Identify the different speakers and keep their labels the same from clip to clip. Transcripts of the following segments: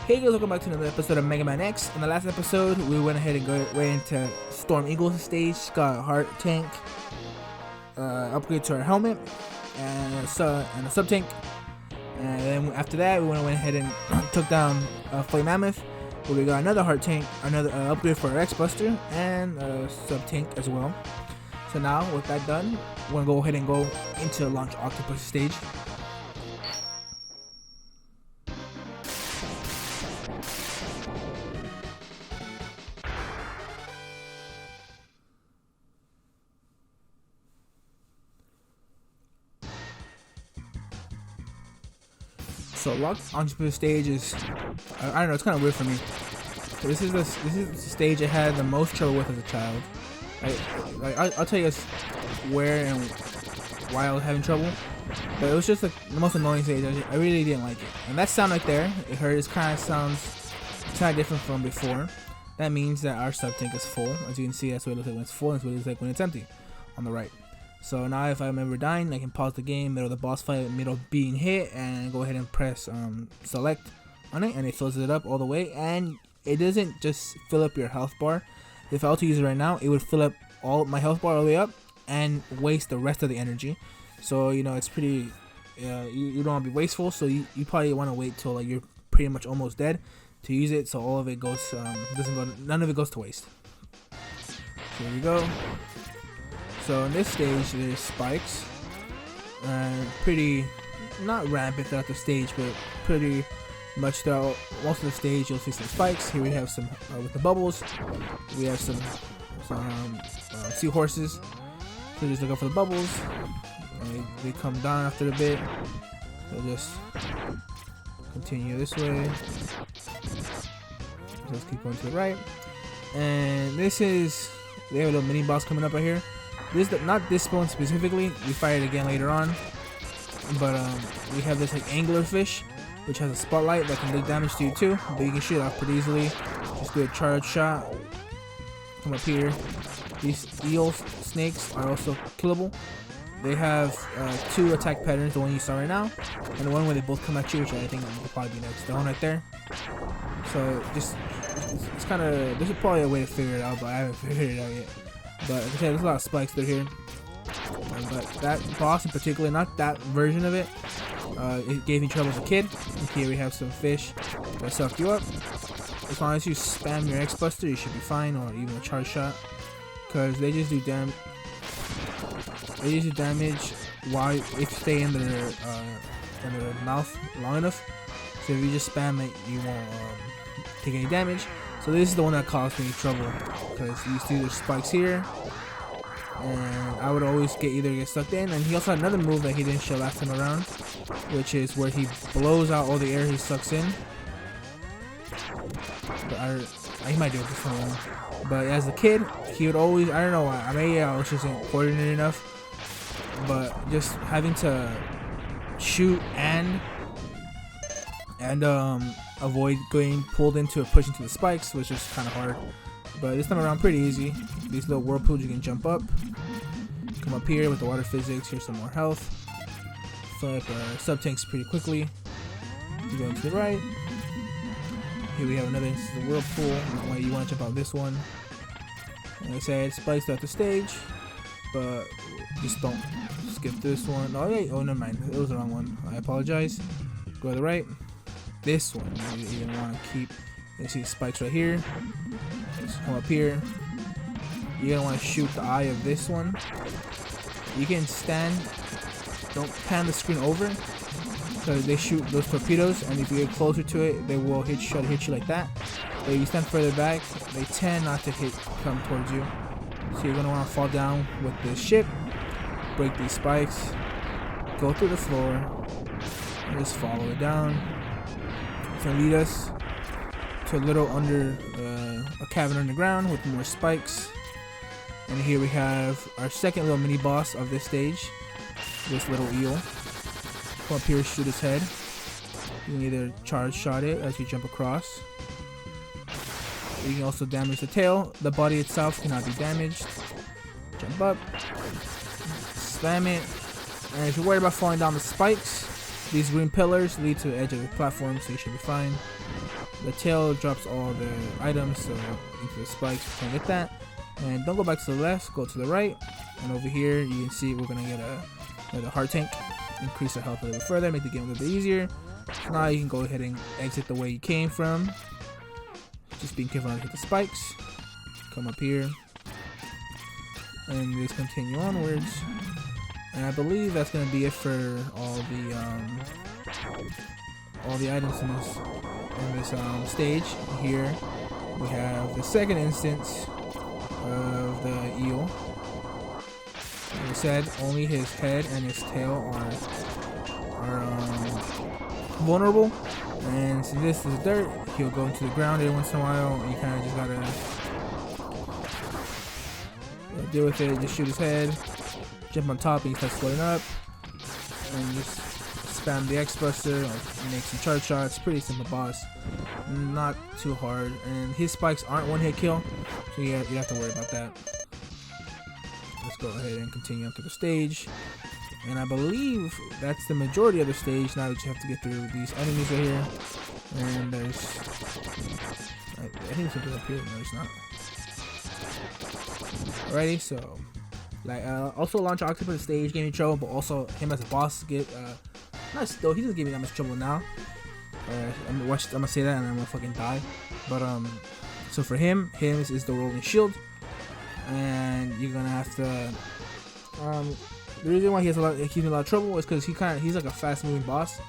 Speaker 1: Hey guys, welcome back to another episode of Mega Man X. In the last episode, we went ahead and went into Storm Eagle's stage, got a heart tank, upgrade to our helmet, and a sub tank. And then after that, we went ahead and took down Flame Mammoth, where we got another heart tank, another upgrade for our X Buster, and a sub tank as well. So now, with that done, we're gonna go ahead and go into Launch Octopus stage. So Launch Octopus stage is, I don't know, it's kind of weird for me. So this is the stage I had the most trouble with as a child. I'll tell you guys where and why I was having trouble, but it was just like the most annoying stage. I really didn't like it. And that sound right there, it heard, it kind of sounds kind of different from before. That means that our sub tank is full. As you can see, that's what it looks like when it's full, and that's what it looks like when it's empty on the right. So now if I remember dying, I can pause the game, middle of the boss fight, middle being hit, and go ahead and press select on it, and it fills it up all the way. And it doesn't just fill up your health bar. If I were to use it right now, it would fill up all my health bar all the way up and waste the rest of the energy. So you know, it's pretty, you don't want to be wasteful, so you probably want to wait till like you're pretty much almost dead to use it, so all of it goes, none of it goes to waste. So here we go. So in this stage, there's spikes, pretty, not rampant throughout the stage, but pretty much throughout most of the stage you'll see some spikes. Here we have some, with the bubbles, we have some seahorses, so just look out for the bubbles, and they come down after a bit, so just continue this way, just keep going to the right, and this is, they have a little mini boss coming up right here. This, not this one specifically, we fight it again later on, but we have this like angler fish, which has a spotlight that can do damage to you too, but you can shoot it off pretty easily. Just do a charge shot, come up here. These eel snakes are also killable. They have two attack patterns, the one you saw right now, and the one where they both come at you, which I think will probably be next, the one right there. So just, it's kind of, there's probably a way to figure it out, but I haven't figured it out yet. But like I said, there's a lot of spikes through here. But that boss in particular, not that version of it, it gave me trouble as a kid. And here we have some fish that suck you up. As long as you spam your X Buster, you should be fine, or even a charge shot, because they just do damage. They just do damage while if you stay in their mouth long enough. So if you just spam it, you won't take any damage. So this is the one that caused me trouble, because you see there's spikes here, and I would always get sucked in. And he also had another move that he didn't show last time around, which is where he blows out all the air he sucks in. But he might do it this one. But as a kid, he would always, I don't know why, maybe I was just coordinated enough, but just having to shoot and avoid getting pulled into or pushed into the spikes was just kind of hard. But this time around, pretty easy. These little whirlpools, you can jump up, come up here with the water physics. Here's some more health. Fill up our sub tanks pretty quickly. You go to the right. Here we have another instance of whirlpool. Why you want to jump out this one? Like I said, spikes throughout the stage, but just don't skip this one. Oh wait, oh never mind. It was the wrong one. I apologize. Go to the right. This one you're gonna want to keep. You see spikes right here. Just come up here. You're gonna want to shoot the eye of this one. You can stand. Don't pan the screen over, because they shoot those torpedoes, and if you get closer to it, they will try to hit you like that. But if you stand further back, they tend not to come towards you. So you're gonna want to fall down with this ship, break these spikes, go through the floor, and just follow it down. It's gonna lead us to a little a cavern underground with more spikes. And here we have our second little mini boss of this stage, this little eel. Come up here, shoot his head. You can either charge shot it as you jump across. You can also damage the tail. The body itself cannot be damaged. Jump up, slam it, and if you're worried about falling down the spikes, these green pillars lead to the edge of the platform, so you should be fine. The tail drops all the items, so into the spikes, you can get that. And don't go back to the left, go to the right. And over here, you can see we're gonna get another heart tank. Increase our health a little bit further, make the game a little bit easier. So now you can go ahead and exit the way you came from. Just being careful not to hit the spikes. Come up here. And just continue onwards. And I believe that's gonna be it for all the items in this stage. Here we have the second instance of the eel. Like I said, only his head and his tail are vulnerable. And since this is dirt, he'll go into the ground every once in a while. And you kind of just gotta deal with it. Just shoot his head, jump on top, and he starts floating up. And just spam the X Buster, make some charge shots. Pretty simple boss, not too hard. And his spikes aren't one-hit kill, so you have to worry about that. Let's go ahead and continue up to the stage. And I believe that's the majority of the stage. Now we just have to get through these enemies right here. And there's, I think there's something up here. No, it's not. Alrighty, so also Launch Octopus stage gave me trouble, but also him as a boss get not still, he doesn't give me that much trouble now. I'm gonna say that and I'm gonna fucking die. But so for him is the rolling shield, and you're gonna have to the reason why he gives me a lot of trouble is because he's like a fast moving boss,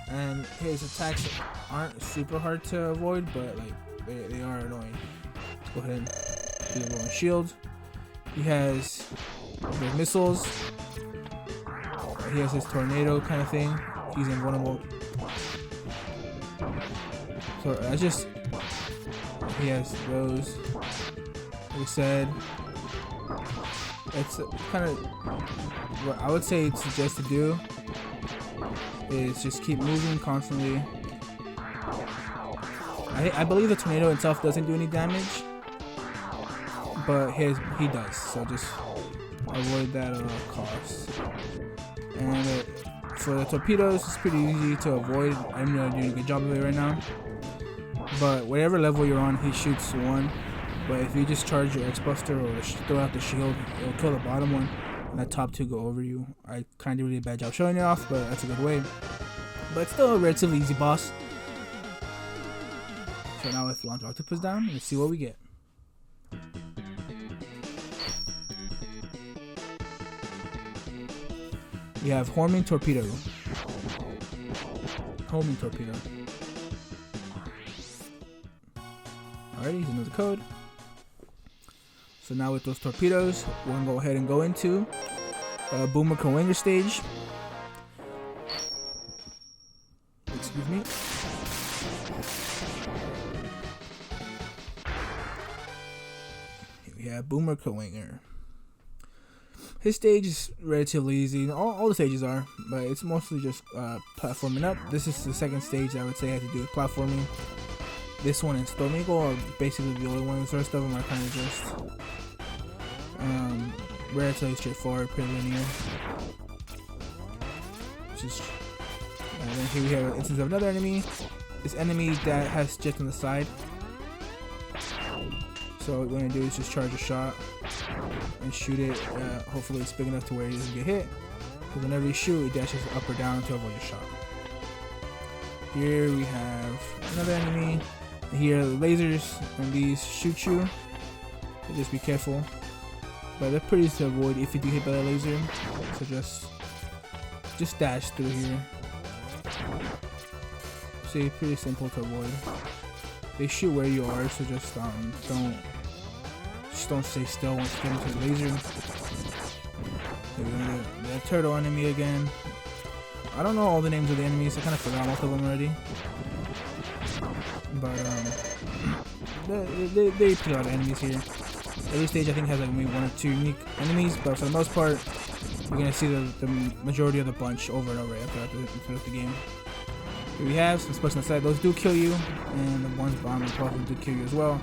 Speaker 1: and his attacks aren't super hard to avoid, but like they are annoying. Let's go ahead and do the rolling shield. He has the missiles. He has his tornado kind of thing. He's invulnerable. So he has those. Like I said, it's kind of what I would say to suggest to do is just keep moving constantly. I believe the tornado itself doesn't do any damage, but he does. So just avoid that at all costs. And for the torpedoes, it's pretty easy to avoid. I'm not doing a good job of it right now. But whatever level you're on, he shoots one. But if you just charge your X-Buster or throw out the shield, it'll kill the bottom one, and the top two go over you. I kind of did a really bad job showing it off, but that's a good way. But it's still a relatively easy boss. So now let's launch Octopus down and see what we get. We have Homing Torpedo. Homing Torpedo. Alrighty, here's another code. So now with those torpedoes, we're gonna go ahead and go into Boomer Klinger stage. Excuse me. Here we have Boomer Klinger. His stage is relatively easy. All the stages are, but it's mostly just platforming up. This is the second stage that I would say has to do with platforming. This one and Stormigo are basically the only ones. The rest of them are kind of just relatively straightforward, pretty linear. And then here we have an instance of another enemy. This enemy that has jets on the side. So what we're going to do is just charge a shot and shoot it. Hopefully it's big enough to where he doesn't get hit. Because whenever you shoot, it dashes up or down to avoid your shot. Here we have another enemy. Here are the lasers, and these shoot you. So just be careful. But they're pretty easy to avoid if you do hit by the laser. So just dash through here. See, pretty simple to avoid. They shoot where you are, so just don't stay still once you get into the laser. We're gonna do the turtle enemy again. I don't know all the names of the enemies. I kind of forgot most of them already. But they put a lot of enemies here. Every stage I think has like maybe one or two unique enemies, but for the most part, you're gonna see the majority of the bunch over and over throughout the game. Here we have some special inside. Those do kill you, and the ones behind the probably do kill you as well.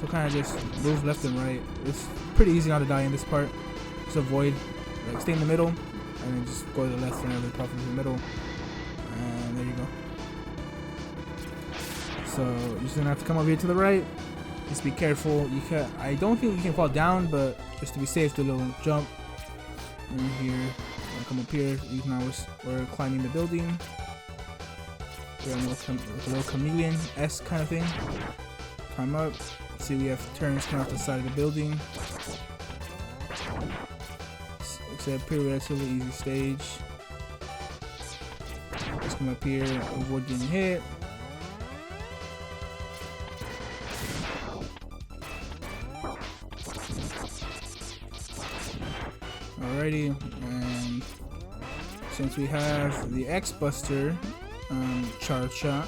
Speaker 1: So kind of just move left and right. It's pretty easy not to die in this part. Just avoid, like stay in the middle, and then just go to the left whenever the problem is in the middle. And there you go. So you're just gonna have to come over here to the right. Just be careful. I don't think you can fall down, but just to be safe, do a little jump. And here, come up here. Now we're climbing the building. We're on a little chameleon-esque kind of thing. Climb up. See, we have turns coming off the side of the building. It's a pretty relatively easy stage. Just come up here, avoid getting hit. Alrighty, and since we have the X-Buster charge shot,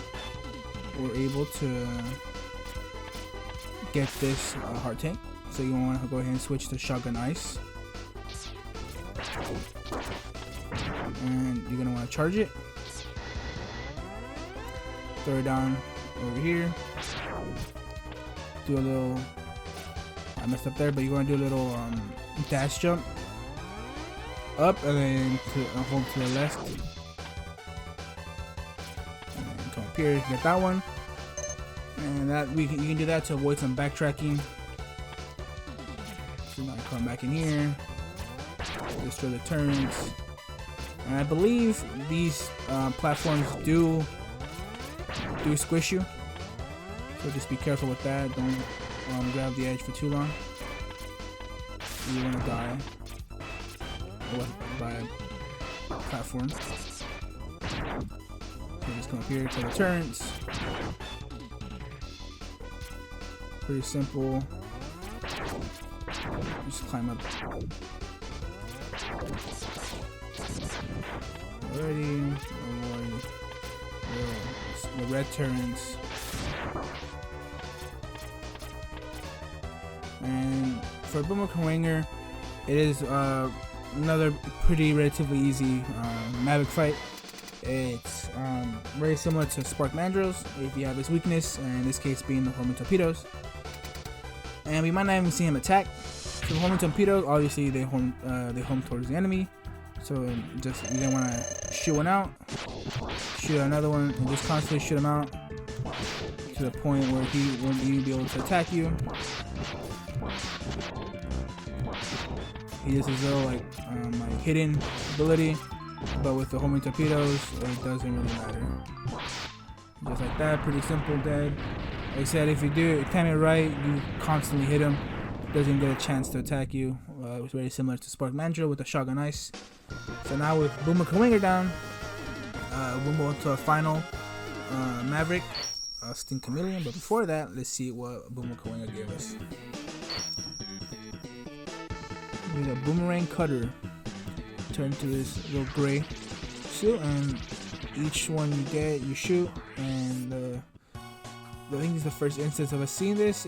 Speaker 1: we're able to get this heart tank. So you want to go ahead and switch to shotgun ice, and you're gonna want to charge it. Throw it down over here. Do a little. I messed up there, but you're gonna do a little dash jump up, and then hold to the left. And then come up here, get that one. And that you can do that to avoid some backtracking. So now come back in here, destroy the turns. And I believe these platforms do squish you, so just be careful with that. Don't grab the edge for too long. You want to die by a platform. So just come up here to the turns. Pretty simple. Just climb up. Alrighty. The red turns. And for Boomer Klinger, it is another pretty relatively easy Mavic fight. It's very similar to Spark Mandrills if you have his weakness, and in this case being the homing torpedoes. And we might not even see him attack. So the homing torpedoes, obviously they home towards the enemy. So just you're gonna want to shoot one out, shoot another one, and just constantly shoot him out to the point where he won't even be able to attack you. He is his little like hidden ability, but with the homing torpedoes, it doesn't really matter. Just like that, pretty simple, dead. Like I said, if you do it, time it right, you constantly hit him. Doesn't get a chance to attack you. It's very similar to Spark Mandrill with the shotgun ice. So now with Boomer Klinger down, we'll move to a final Maverick, Sting Chameleon. But before that, let's see what Boomer Klinger gave us. We got Boomerang Cutter. Turn to this little gray suit, and each one you get, you shoot. And I think it's the first instance of us seeing this.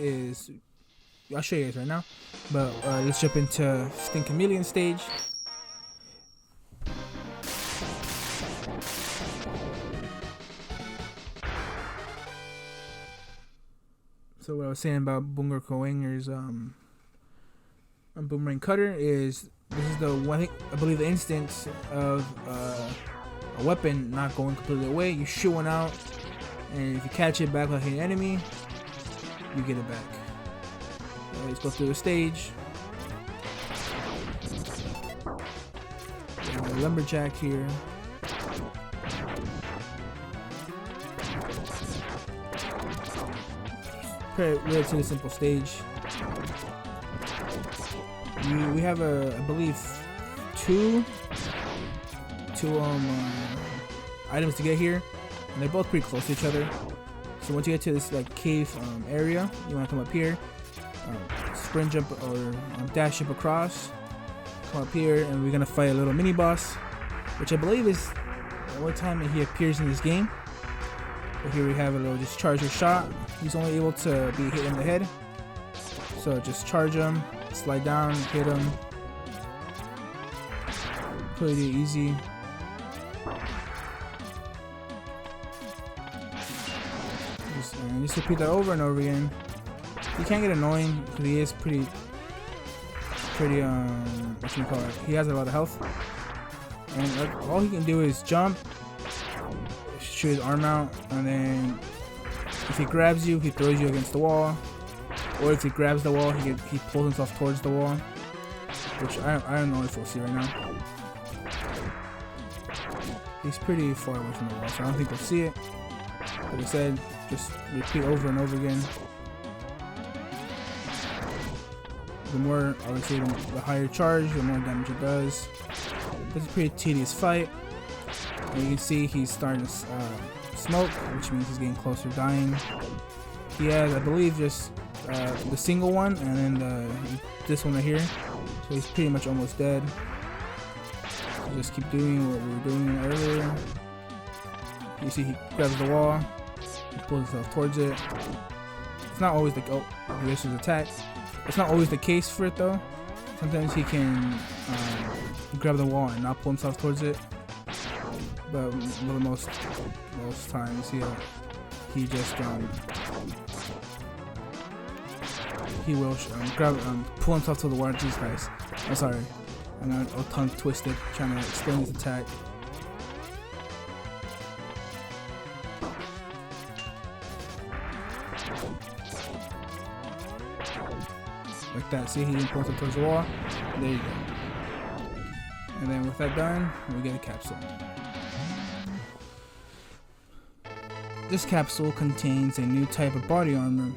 Speaker 1: I'll show you guys right now, but let's jump into Sting Chameleon stage. So what I was saying about Boomer Klinger's Boomerang Cutter is this is the one, I believe, the instance of a weapon not going completely away. You shoot one out, and if you catch it back like an enemy, you get it back. Let's go through the stage. We have a Lumberjack here. Relatively simple stage. We have I believe two items to get here, and they're both pretty close to each other. So once you get to this like cave area, you want to come up here. Sprint jump or dash jump across, come up here, and we're gonna fight a little mini boss, which I believe is the only time he appears in this game. But here we have a little just charger shot. He's only able to be hit in the head, so just charge him, slide down, hit him. Pretty easy. Just repeat that over and over again. He can get annoying because he is pretty what you call it? He has a lot of health, and all he can do is jump, shoot his arm out, and then If he grabs you, he throws you against the wall. Or if he grabs the wall, he pulls himself towards the wall. Which I don't know if we'll see right now. He's pretty far away from the wall, so I don't think we'll see it. Like I said, just repeat over and over again. The more, obviously, the higher charge, the more damage it does. It's a pretty tedious fight. And you can see he's starting to smoke, which means he's getting closer to dying. He has, I believe, just the single one, and then this one right here. So he's pretty much almost dead. So just keep doing what we were doing earlier. You see he grabs the wall, he pulls himself towards it. It's not always the this is attack. It's not always the case for it though. Sometimes he can grab the wall and not pull himself towards it. But most times, he just he will pull himself to the water. Jesus Christ! I'm sorry, I'm all tongue twisted trying to explain his attack. Like that. See, he pulls it towards the wall. There you go. And then with that done, we get a capsule. This capsule contains a new type of body armor.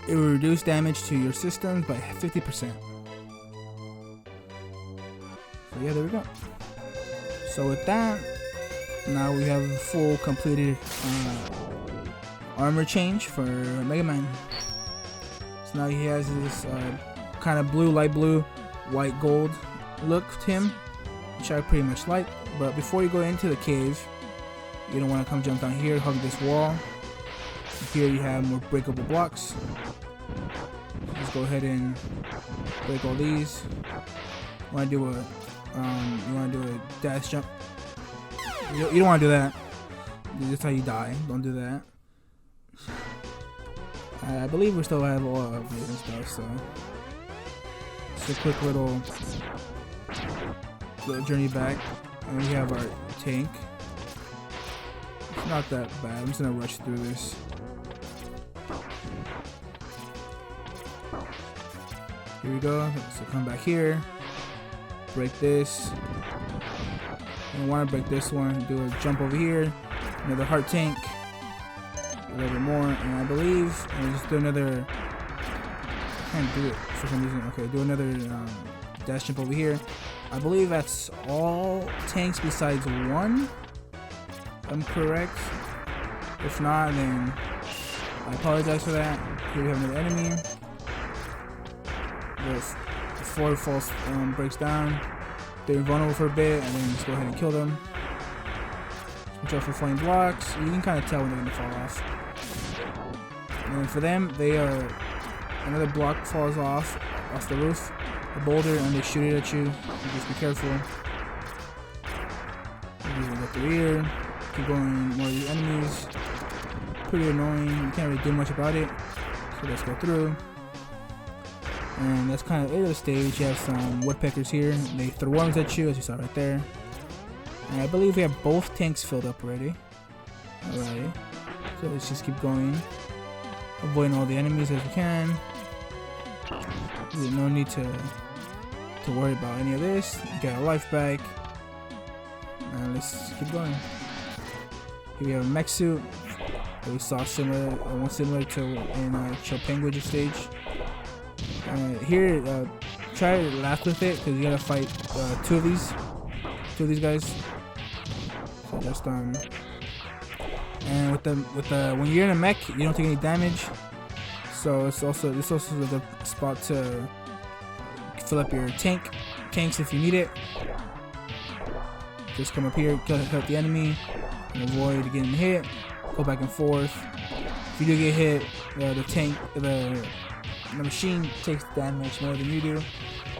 Speaker 1: It will reduce damage to your systems by 50%. So yeah, there we go. So with that, now we have a full completed armor change for Mega Man. So now he has this kind of blue, light blue, white gold look to him, which I pretty much like. But before you go into the cave, you don't want to come jump down here, hug this wall. Here you have more breakable blocks. Just go ahead and break all these. You want to do a dash jump. You don't want to do that. That's how you die. Don't do that. I believe we still have all upgrades and stuff, so just a quick little journey back, and we have our tank. It's not that bad. I'm just gonna rush through this. Here we go. So come back here, break this. I want to break this one. Do a jump over here. Another heart tank. A little bit more, and I believe I'll just do another. I can't do it for some reason. Okay, do another dash jump over here. I believe that's all tanks besides one. I'm correct. If not, then I apologize for that. Here we have another enemy. The floor falls, breaks down. They're invulnerable for a bit, and then just go ahead and kill them. Watch out for flying blocks. You can kind of tell when they're gonna fall off. And then for them, they another block falls off the roof, a boulder, and they shoot it at you. So just be careful. You get through here. Keep going, more of these enemies. Pretty annoying. You can't really do much about it. So let's go through. And that's kind of it of the stage. You have some woodpeckers here. They throw worms at you, as you saw right there. And I believe we have both tanks filled up already. Alrighty. So let's just keep going. Avoiding all the enemies as we can. There's no need to worry about any of this. Get our life back. And let's keep going. Here we have a mech suit that we saw similar to in Chill Penguin stage. Here, try to laugh with it because you gotta fight two of these guys. So just and with the when you're in a mech, you don't take any damage. So this also is a good spot to fill up your tanks if you need it. Just come up here, help the enemy, and avoid getting hit. Go back and forth. If you do get hit, the machine takes damage more than you do.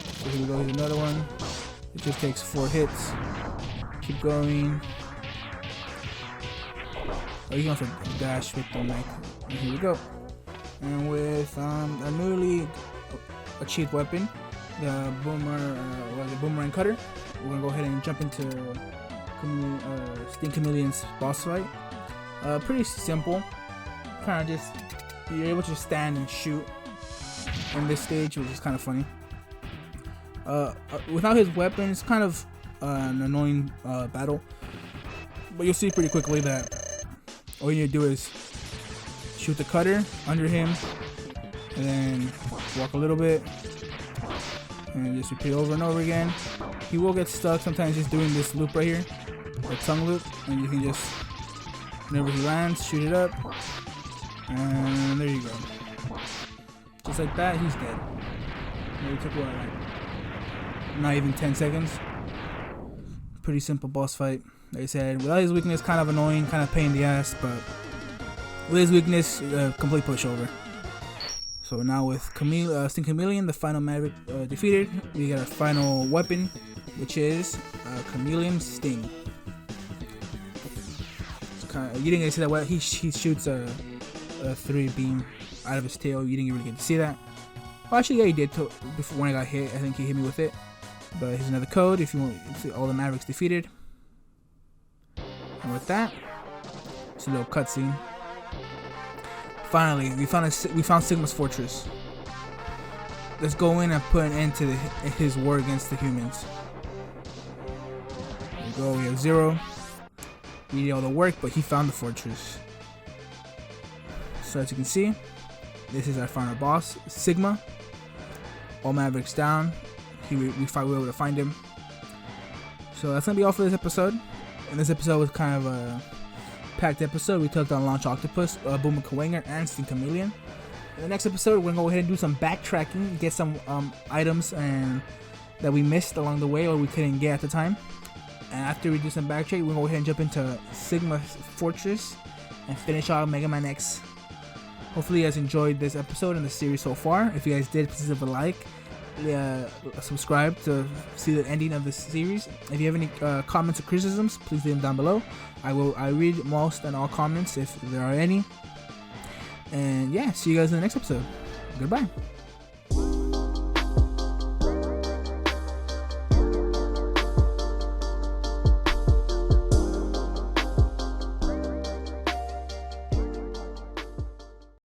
Speaker 1: So here we go. Here's another one. It just takes 4 hits. Keep going. Oh, you can also dash with the mech. And here we go. And with a newly achieved weapon, the boomerang cutter, we're gonna go ahead and jump into Steam Chameleon's boss fight. Pretty simple. Kind of just, you're able to stand and shoot in this stage, which is kind of funny. Without his weapon, it's kind of an annoying battle, but you'll see pretty quickly that all you need to do is shoot the cutter under him, and then walk a little bit, and just repeat over and over again. He will get stuck sometimes just doing this loop right here, the tongue loop, and you can just, whenever he lands, shoot it up, and there you go. Just like that, he's dead. Maybe it took what, like, not even 10 seconds. Pretty simple boss fight. Like I said, without his weakness, kind of annoying, kind of pain in the ass, but with his weakness, complete pushover. So now with Sting Chameleon, the final Maverick defeated, we get our final weapon, which is Chameleon Sting. You didn't get to see that. He shoots a 3 beam out of his tail. You didn't really get to see that. Well, actually, yeah, he did. Before when I got hit, I think he hit me with it. But here's another code if you want to see all the Mavericks defeated. And with that, it's a little cutscene. Finally, we found Sigma's fortress. Let's go in and put an end to his war against the humans. There we go. We have 0. We did all the work, but he found the fortress. So as you can see, this is our final boss, Sigma. All Mavericks down. We were able to find him. So that's gonna be all for this episode. And this episode was kind of a packed episode. We took on Launch Octopus, Boomer Klinger, and Sting Chameleon. In the next episode, we're gonna go ahead and do some backtracking, get some items that we missed along the way or we couldn't get at the time. And after we do some backtrack, we're gonna go ahead and jump into Sigma's Fortress and finish off Mega Man X. Hopefully you guys enjoyed this episode and the series so far. If you guys did, please leave a like, subscribe to see the ending of this series. If you have any comments or criticisms, please leave them down below. I read most and all comments if there are any. And yeah, see you guys in the next episode. Goodbye.